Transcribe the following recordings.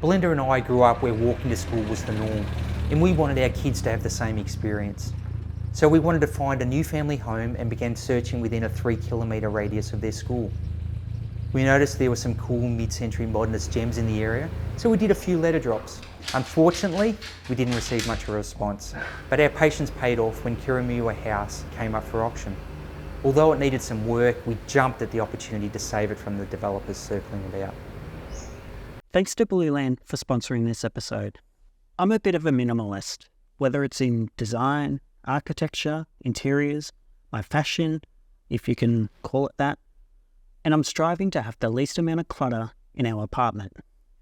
Belinda and I grew up where walking to school was the norm, and we wanted our kids to have the same experience. So we wanted to find a new family home and began searching within a 3-kilometre radius of their school. We noticed there were some cool mid-century modernist gems in the area, so we did a few letter drops. Unfortunately, we didn't receive much of a response, but our patience paid off when Kirriemuir House came up for auction. Although it needed some work, we jumped at the opportunity to save it from the developers circling about. Thanks to Blueland for sponsoring this episode. I'm a bit of a minimalist, whether it's in design, architecture, interiors, my fashion, if you can call it that, and I'm striving to have the least amount of clutter in our apartment.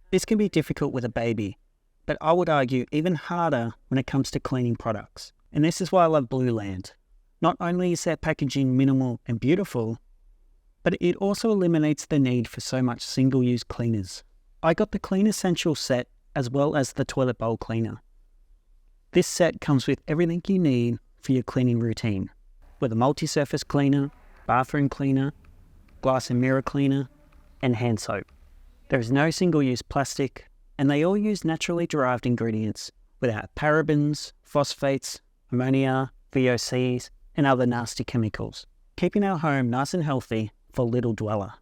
This can be difficult with a baby, but I would argue even harder when it comes to cleaning products. And this is why I love Blueland. Not only is their packaging minimal and beautiful, but it also eliminates the need for so much single-use cleaners. I got the Clean Essentials set as well as the toilet bowl cleaner. This set comes with everything you need for your cleaning routine, with a multi-surface cleaner, bathroom cleaner, glass and mirror cleaner, and hand soap. There is no single-use plastic, and they all use naturally derived ingredients without parabens, phosphates, ammonia, VOCs, and other nasty chemicals, keeping our home nice and healthy for little dweller.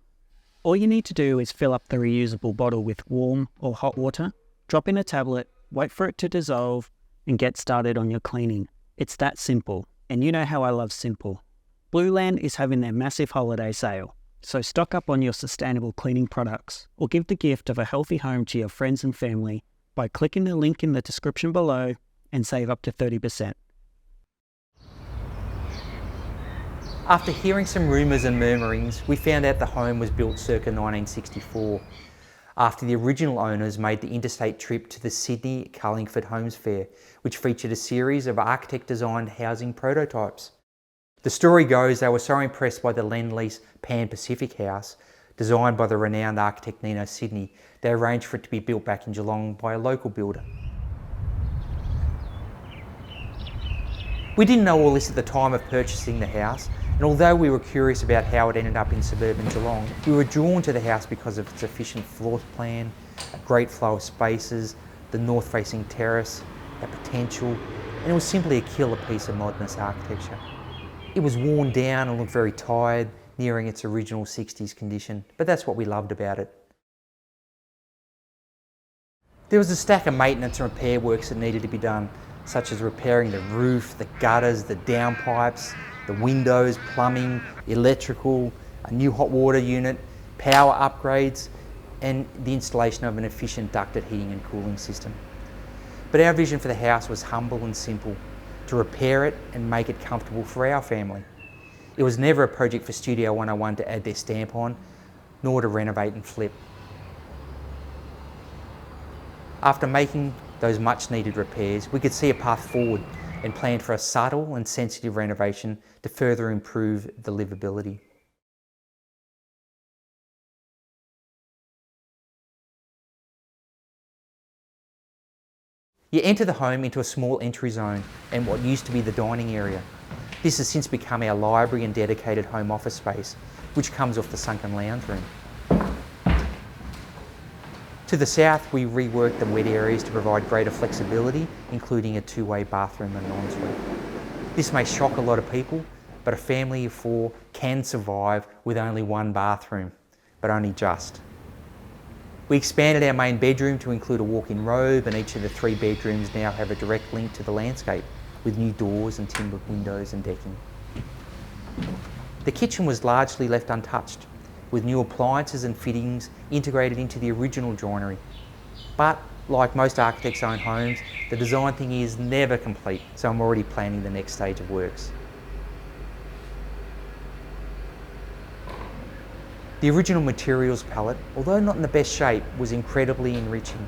All you need to do is fill up the reusable bottle with warm or hot water, drop in a tablet, wait for it to dissolve, and get started on your cleaning. It's that simple, and you know how I love simple. Blueland is having their massive holiday sale, so stock up on your sustainable cleaning products, or give the gift of a healthy home to your friends and family by clicking the link in the description below and save up to 30%. After hearing some rumours and murmurings, we found out the home was built circa 1964, after the original owners made the interstate trip to the Sydney Carlingford Homes Fair, which featured a series of architect-designed housing prototypes. The story goes they were so impressed by the Lend-Lease Pan Pacific House, designed by the renowned architect Nino Sidney, they arranged for it to be built back in Geelong by a local builder. We didn't know all this at the time of purchasing the house, and although we were curious about how it ended up in suburban Geelong, we were drawn to the house because of its efficient floor plan, a great flow of spaces, the north-facing terrace, the potential, and it was simply a killer piece of modernist architecture. It was worn down and looked very tired, nearing its original 60s condition, but that's what we loved about it. There was a stack of maintenance and repair works that needed to be done, such as repairing the roof, the gutters, the downpipes, the windows, plumbing, electrical, a new hot water unit, power upgrades, and the installation of an efficient ducted heating and cooling system. But our vision for the house was humble and simple, to repair it and make it comfortable for our family. It was never a project for Studio 101 to add their stamp on, nor to renovate and flip. After making those much needed repairs, we could see a path forward and planned for a subtle and sensitive renovation to further improve the livability. You enter the home into a small entry zone and what used to be the dining area. This has since become our library and dedicated home office space, which comes off the sunken lounge room. To the south, we reworked the wet areas to provide greater flexibility, including a two-way bathroom and an ensuite. This may shock a lot of people, but a family of 4 can survive with only 1 bathroom, but only just. We expanded our main bedroom to include a walk-in robe, and each of the 3 bedrooms now have a direct link to the landscape, with new doors and timbered windows and decking. The kitchen was largely left untouched, with new appliances and fittings integrated into the original joinery. But, like most architects' own homes, the design thingy is never complete, so I'm already planning the next stage of works. The original materials palette, although not in the best shape, was incredibly enriching.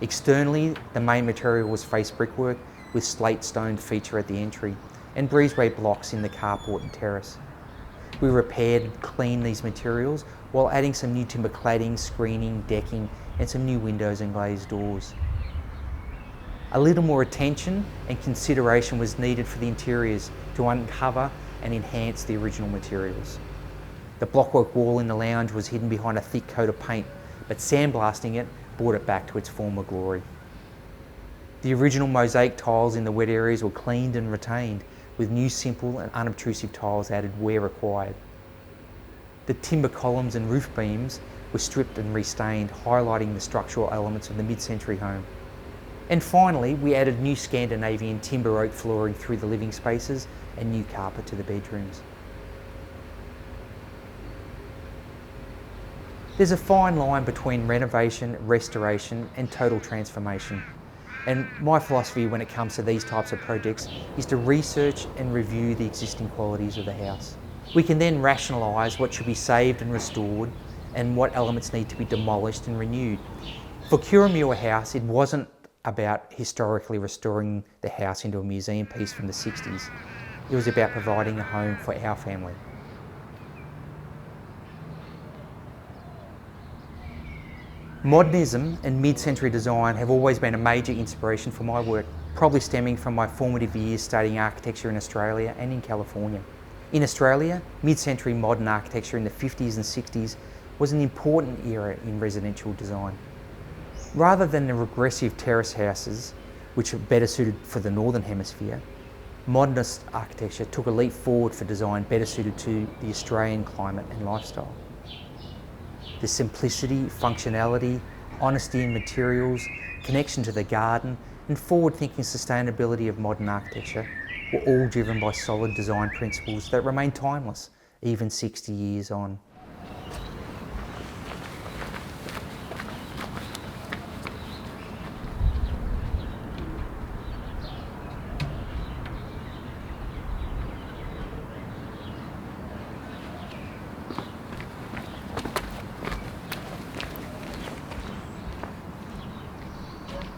Externally, the main material was face brickwork with slate stone feature at the entry and breezeway blocks in the carport and terrace. We repaired and cleaned these materials while adding some new timber cladding, screening, decking and some new windows and glazed doors. A little more attention and consideration was needed for the interiors to uncover and enhance the original materials. The blockwork wall in the lounge was hidden behind a thick coat of paint, but sandblasting it brought it back to its former glory. The original mosaic tiles in the wet areas were cleaned and retained, with new simple and unobtrusive tiles added where required. The timber columns and roof beams were stripped and restained, highlighting the structural elements of the mid-century home. And finally, we added new Scandinavian timber oak flooring through the living spaces and new carpet to the bedrooms. There's a fine line between renovation, restoration and total transformation. And my philosophy when it comes to these types of projects is to research and review the existing qualities of the house. We can then rationalise what should be saved and restored and what elements need to be demolished and renewed. For Kirramuir House, it wasn't about historically restoring the house into a museum piece from the 60s. It was about providing a home for our family. Modernism and mid-century design have always been a major inspiration for my work, probably stemming from my formative years studying architecture in Australia and in California. In Australia, mid-century modern architecture in the 50s and 60s was an important era in residential design. Rather than the regressive terrace houses, which are better suited for the Northern Hemisphere, modernist architecture took a leap forward for design better suited to the Australian climate and lifestyle. The simplicity, functionality, honesty in materials, connection to the garden, and forward-thinking sustainability of modern architecture were all driven by solid design principles that remain timeless, even 60 years on.